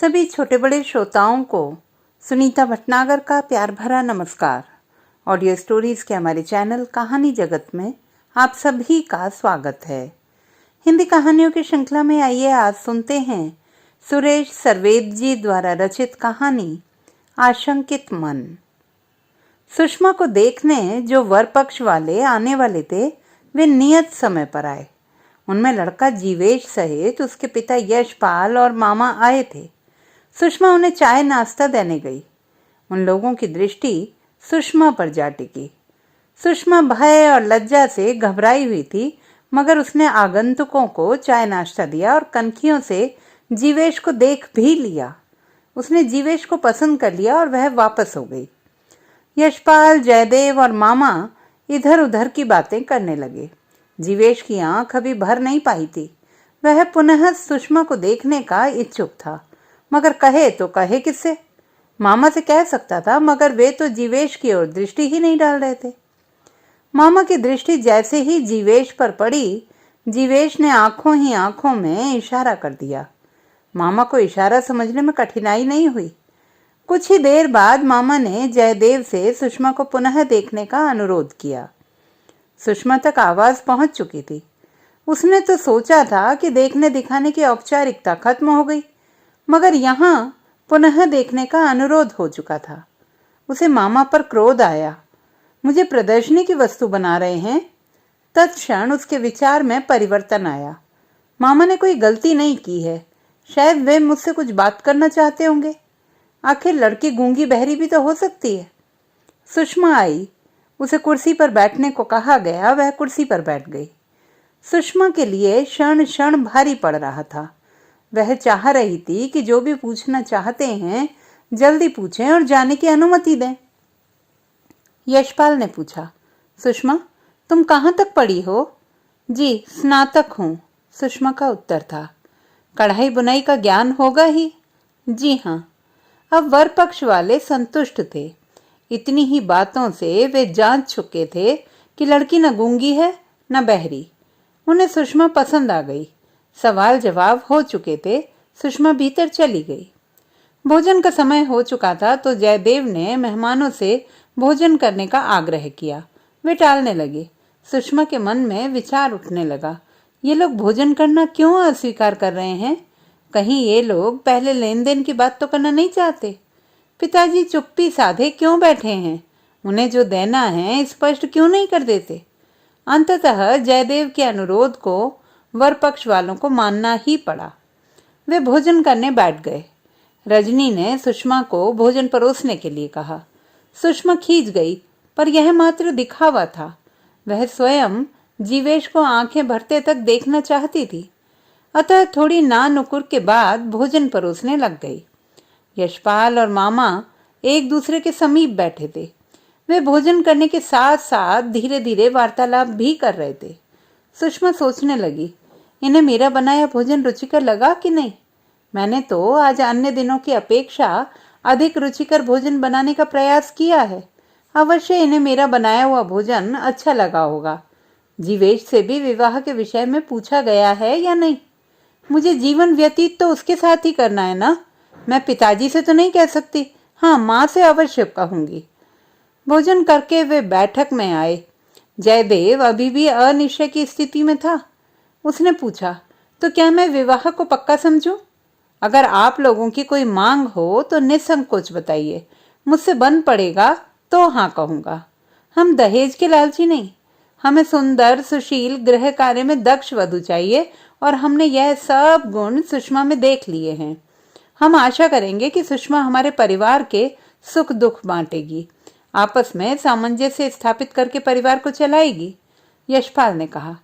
सभी छोटे बड़े श्रोताओं को सुनीता भटनागर का प्यार भरा नमस्कार। ऑडियो स्टोरीज के हमारे चैनल कहानी जगत में आप सभी का स्वागत है। हिंदी कहानियों की श्रृंखला में आइए आज सुनते हैं सुरेश सर्वेद जी द्वारा रचित कहानी आशंकित मन। सुषमा को देखने जो वर पक्ष वाले आने वाले थे वे नियत समय पर आए। उनमें लड़का जीवेश सहित उसके पिता यशपाल और मामा आए थे। सुषमा उन्हें चाय नाश्ता देने गई। उन लोगों की दृष्टि सुषमा पर जा टिकी। सुषमा भय और लज्जा से घबराई हुई थी, मगर उसने आगंतुकों को चाय नाश्ता दिया और कनखियों से जीवेश को देख भी लिया। उसने जीवेश को पसंद कर लिया और वह वापस हो गई। यशपाल, जयदेव और मामा इधर उधर की बातें करने लगे। जीवेश की आंख अभी भर नहीं पाई थी। वह पुनः सुषमा को देखने का इच्छुक था, मगर कहे तो कहे किससे? मामा से कह सकता था, मगर वे तो जीवेश की ओर दृष्टि ही नहीं डाल रहे थे। मामा की दृष्टि जैसे ही जीवेश पर पड़ी, जीवेश ने आंखों ही आंखों में इशारा कर दिया। मामा को इशारा समझने में कठिनाई नहीं हुई। कुछ ही देर बाद मामा ने जयदेव से सुषमा को पुनः देखने का अनुरोध किया। सुषमा तक आवाज पहुंच चुकी थी। उसने तो सोचा था कि देखने दिखाने की औपचारिकता खत्म हो गई, मगर यहाँ पुनः देखने का अनुरोध हो चुका था। उसे मामा पर क्रोध आया। मुझे प्रदर्शनी की वस्तु बना रहे हैं। तत्क्षण उसके विचार में परिवर्तन आया। मामा ने कोई गलती नहीं की है। शायद वे मुझसे कुछ बात करना चाहते होंगे। आखिर लड़की गूंगी बहरी भी तो हो सकती है। सुषमा आई। उसे कुर्सी पर बैठने को कहा गया। वह कुर्सी पर बैठ गई। सुषमा के लिए क्षण क्षण भारी पड़ रहा था। वह चाह रही थी कि जो भी पूछना चाहते हैं जल्दी पूछें और जाने की अनुमति दें। यशपाल ने पूछा, सुषमा तुम कहाँ तक पढ़ी हो? जी, स्नातक हूँ, सुषमा का उत्तर था। कढ़ाई बुनाई का ज्ञान होगा ही? जी हाँ। अब वर पक्ष वाले संतुष्ट थे। इतनी ही बातों से वे जांच चुके थे कि लड़की न गूंगी है न बहरी। उन्हें सुषमा पसंद आ गई। सवाल जवाब हो चुके थे। सुषमा भीतर चली गई। भोजन का समय हो चुका था तो जयदेव ने मेहमानों से भोजन करने का आग्रह किया। वे टालने लगे। सुषमा के मन में विचार उठने लगा, ये लोग भोजन करना क्यों अस्वीकार कर रहे हैं? कहीं ये लोग पहले लेन देन की बात तो करना नहीं चाहते? पिताजी चुप्पी साधे क्यों बैठे हैं? उन्हें जो देना है स्पष्ट क्यों नहीं कर देते? अंततः जयदेव के अनुरोध को वर पक्ष वालों को मानना ही पड़ा। वे भोजन करने बैठ गए। रजनी ने सुषमा को भोजन परोसने के लिए कहा। सुषमा खींच गई, पर यह मात्र दिखावा था। वह स्वयं जीवेश को आंखें भरते तक देखना चाहती थी। अतः थोड़ी ना नुकुर के बाद भोजन परोसने लग गई। यशपाल और मामा एक दूसरे के समीप बैठे थे। वे भोजन करने के साथ साथ धीरे धीरे वार्तालाप भी कर रहे थे। सुषमा सोचने लगी, इन्हें मेरा बनाया भोजन रुचिकर लगा कि नहीं? मैंने तो आज अन्य दिनों की अपेक्षा अधिक रुचिकर भोजन बनाने का प्रयास किया है। अवश्य इन्हें मेरा बनाया हुआ भोजन अच्छा लगा होगा। जीवेश से भी विवाह के विषय में पूछा गया है या नहीं? मुझे जीवन व्यतीत तो उसके साथ ही करना है ना। मैं पिताजी से तो नहीं कह सकती। हाँ, माँ से अवश्य कहूंगी। भोजन करके वे बैठक में आए। जयदेव अभी भी अनिश्चय की स्थिति में था। उसने पूछा, तो क्या मैं विवाह को पक्का समझूं? अगर आप लोगों की कोई मांग हो तो निसंकोच बताइए। मुझसे बन पड़ेगा तो हाँ कहूंगा। हम दहेज के लालची नहीं। हमें सुंदर, सुशील, गृह कार्य में दक्ष वधू चाहिए और हमने यह सब गुण सुषमा में देख लिए हैं। हम आशा करेंगे कि सुषमा हमारे परिवार के सुख दुख बांटेगी, आपस में सामंजस्य स्थापित करके परिवार को चलाएगी। यशपाल ने कहा,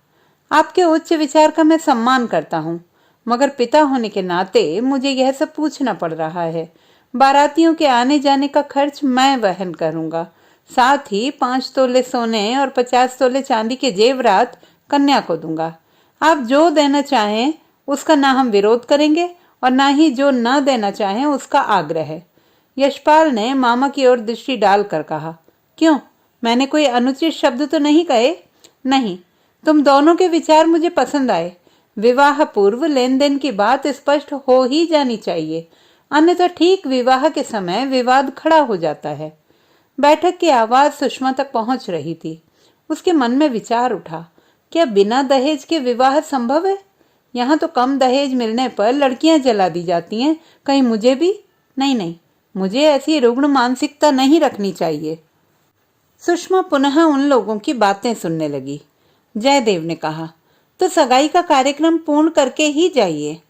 आपके उच्च विचार का मैं सम्मान करता हूँ, मगर पिता होने के नाते मुझे यह सब पूछना पड़ रहा है। बारातियों के आने जाने का खर्च मैं वहन करूंगा। साथ ही 5 तोले सोने और 50 तोले चांदी के जेवरात कन्या को दूंगा। आप जो देना चाहें उसका ना हम विरोध करेंगे और ना ही जो न देना चाहें उसका आग्रह है। यशपाल ने मामा की ओर दृष्टि डालकर कहा, क्यों, मैंने कोई अनुचित शब्द तो नहीं कहे? नहीं, तुम दोनों के विचार मुझे पसंद आए। विवाह पूर्व लेन देन की बात स्पष्ट हो ही जानी चाहिए। अन्यथा ठीक विवाह के समय विवाद खड़ा हो जाता है। बैठक की आवाज सुषमा तक पहुंच रही थी। उसके मन में विचार उठा, क्या बिना दहेज के विवाह संभव है? यहाँ तो कम दहेज मिलने पर लड़कियां जला दी जाती हैं, कहीं मुझे भी? नहीं नहीं, मुझे ऐसी रुग्ण मानसिकता नहीं रखनी चाहिए। सुषमा पुनः उन लोगों की बातें सुनने लगी। जयदेव ने कहा, तो सगाई का कार्यक्रम पूर्ण करके ही जाइए।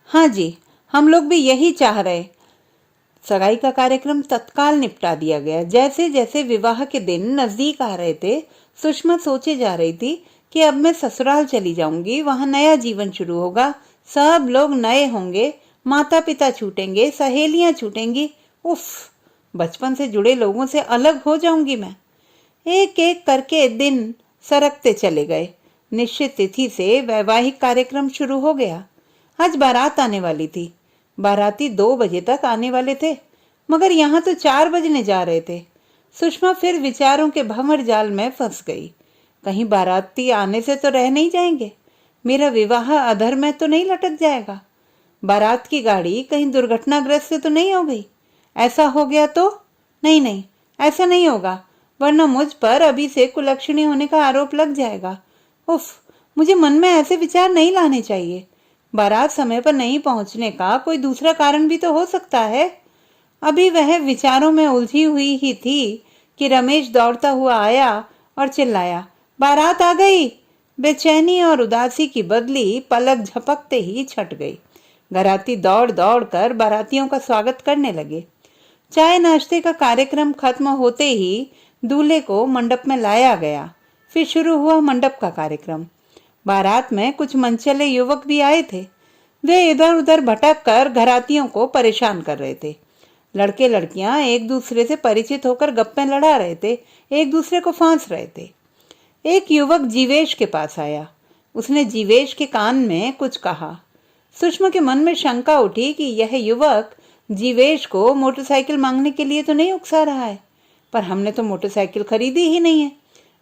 हाँ जी, हम लोग भी यही चाह रहे। सगाई का कार्यक्रम तत्काल निपटा दिया गया। जैसे जैसे विवाह के दिन नजदीक आ रहे थे, सुषमा सोचे जा रही थी कि अब मैं ससुराल चली जाऊंगी, वहां नया जीवन शुरू होगा, सब लोग नए होंगे, माता पिता छूटेंगे, सहेलियां छूटेंगी। उफ, बचपन से जुड़े लोगों से अलग हो जाऊंगी मैं। एक एक करके दिन सरकते चले गए। निश्चित तिथि से वैवाहिक कार्यक्रम शुरू हो गया। आज बारात आने वाली थी। बाराती 2 बजे तक आने वाले थे, मगर यहाँ तो 4 बजने जा रहे थे। सुषमा फिर विचारों के भंवर जाल में फंस गई। कहीं बाराती आने से तो रह नहीं जाएंगे, मेरा विवाह अधर में तो नहीं लटक जाएगा, बारात की गाड़ी कहीं दुर्घटनाग्रस्त तो नहीं हो गई। ऐसा हो गया तो? नहीं नहीं, ऐसा नहीं होगा, वरना मुझ पर अभी से कुलक्षणी होने का आरोप लग जाएगा। उफ, मुझे मन में ऐसे विचार नहीं लाने चाहिए। बारात समय पर नहीं पहुंचने का कोई दूसरा कारण भी तो हो सकता है। अभी वह विचारों में उलझी हुई ही थी कि रमेश दौड़ता हुआ आया और चिल्लाया, बारात आ गई। बेचैनी और उदासी की बदली पलक झपकते ही छट गई। घराती दौड़ दौड़ कर बारातियों का स्वागत करने लगे। चाय नाश्ते का कार्यक्रम खत्म होते ही दूल्हे को मंडप में लाया गया। फिर शुरू हुआ मंडप का कार्यक्रम। बारात में कुछ मनचले युवक भी आए थे। वे इधर उधर भटक कर घरातियों को परेशान कर रहे थे। लड़के लड़कियां एक दूसरे से परिचित होकर गप्पे लड़ा रहे थे, एक दूसरे को फांस रहे थे। एक युवक जीवेश के पास आया। उसने जीवेश के कान में कुछ कहा। सुषमा के मन में शंका उठी कि यह युवक जीवेश को मोटरसाइकिल मांगने के लिए तो नहीं उकसा रहा है, पर हमने तो मोटरसाइकिल खरीदी ही नहीं है।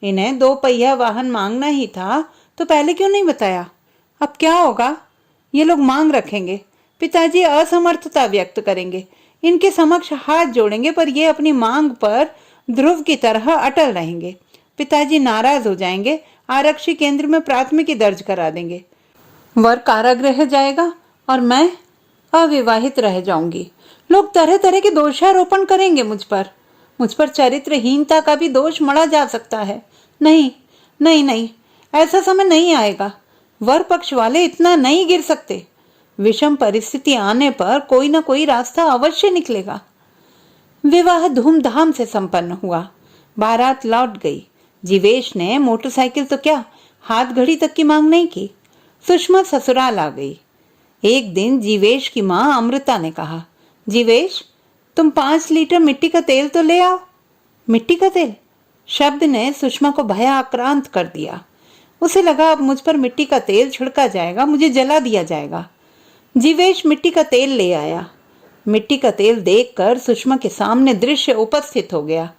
इन्हें 2 पहिया वाहन मांगना ही था तो पहले क्यों नहीं बताया? अब क्या होगा? ये लोग मांग रखेंगे, पिताजी असमर्थता व्यक्त करेंगे, इनके समक्ष हाथ जोड़ेंगे, पर ये अपनी मांग पर ध्रुव की तरह अटल रहेंगे। पिताजी नाराज हो जाएंगे, आरक्षी केंद्र में प्राथमिकी दर्ज करा देंगे, वर कारागृह जाएगा और मैं अविवाहित रह जाऊंगी। लोग तरह तरह के दोषारोपण करेंगे मुझ पर चरित्रहीनता का भी दोष मढ़ा जा सकता है। नहीं नहीं नहीं, ऐसा समय नहीं आएगा। वर पक्ष वाले इतना नहीं गिर सकते। विषम परिस्थिति आने पर कोई ना कोई रास्ता अवश्य निकलेगा। विवाह धूमधाम से संपन्न हुआ। बारात लौट गई। जीवेश ने मोटरसाइकिल तो क्या, हाथ घड़ी तक की मांग नहीं की। सुषमा ससुराल आ गई। एक दिन जीवेश की माँ अमृता ने कहा, जीवेश, तुम 5 लीटर मिट्टी का तेल तो ले आओ। मिट्टी का तेल शब्द ने सुषमा को भयाक्रांत कर दिया। उसे लगा अब मुझ पर मिट्टी का तेल छिड़का जाएगा, मुझे जला दिया जाएगा। जीवेश मिट्टी का तेल ले आया। मिट्टी का तेल देखकर सुषमा के सामने दृश्य उपस्थित हो गया।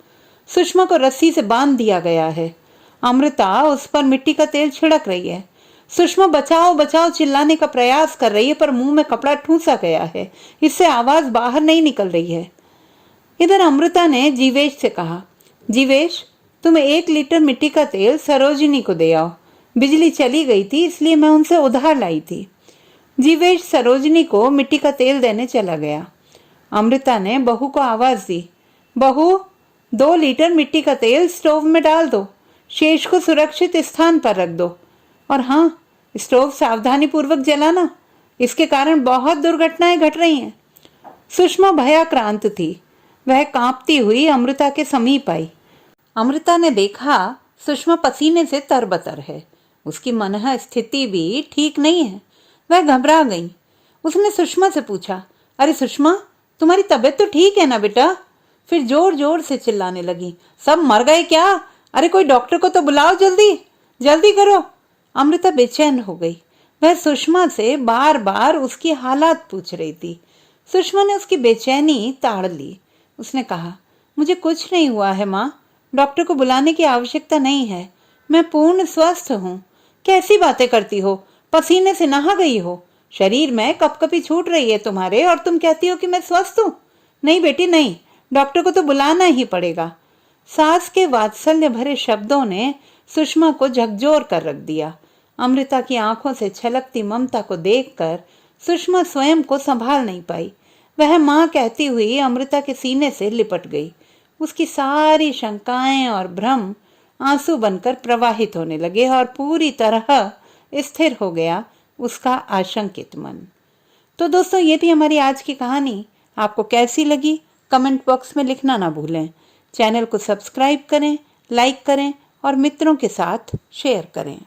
सुषमा को रस्सी से बांध दिया गया है। अमृता उस पर मिट्टी का तेल छिड़क रही है। सुषमा बचाओ बचाओ चिल्लाने का प्रयास कर रही है, पर मुंह में कपड़ा ठूंसा गया है, इससे आवाज बाहर नहीं निकल रही है। इधर अमृता ने जीवेश से कहा, जीवेश, तुम 1 लीटर मिट्टी का तेल सरोजिनी को दे आओ। बिजली चली गई थी, इसलिए मैं उनसे उधार लाई थी। जीवेश सरोजिनी को मिट्टी का तेल देने चला गया। अमृता ने बहू को आवाज दी, बहू, 2 लीटर मिट्टी का तेल स्टोव में डाल दो, शेष को सुरक्षित स्थान पर रख दो, और हाँ, स्टोव सावधानी पूर्वक जलाना, इसके कारण बहुत दुर्घटनाएं घट रही हैं। सुषमा भयाक्रांत थी। वह कांपती हुई अमृता के समीप आई। अमृता ने देखा सुषमा पसीने से तरबतर है। उसकी मनः स्थिति भी ठीक नहीं है। वह घबरा गई। उसने सुषमा से पूछा, अरे सुषमा, तुम्हारी तबीयत तो ठीक है ना बेटा? फिर जोर जोर से चिल्लाने लगी, सब मर गए क्या? अरे कोई डॉक्टर को तो बुलाओ, जल्दी जल्दी करो। अमृता बेचैन हो गई। वह सुषमा से बार बार उसकी हालात पूछ रही थी। सुषमा ने उसकी बेचैनी ताड़ ली। उसने कहा, मुझे कुछ नहीं हुआ है माँ, डॉक्टर को बुलाने की आवश्यकता नहीं है, मैं पूर्ण स्वस्थ हूँ। कैसी बातें करती हो? पसीने से नहा गई हो, शरीर में कपकपी छूट रही है तुम्हारे और तुम कहती हो कि मैं स्वस्थ हूं। नहीं बेटी नहीं, डॉक्टर को तो बुलाना ही पड़ेगा। सास के वात्सल्य भरे शब्दों ने सुषमा को झकझोर कर रख दिया। अमृता की आंखों से छलकती ममता को देखकर सुषमा स्वयं को संभाल नहीं पाई। वह मां कहती हुई अमृता के सीने से लिपट गई। उसकी सारी शंकाएं और भ्रम आंसू बनकर प्रवाहित होने लगे और पूरी तरह स्थिर हो गया उसका आशंकित मन। तो दोस्तों, ये थी हमारी आज की कहानी। आपको कैसी लगी कमेंट बॉक्स में लिखना ना भूलें। चैनल को सब्सक्राइब करें, लाइक करें और मित्रों के साथ शेयर करें।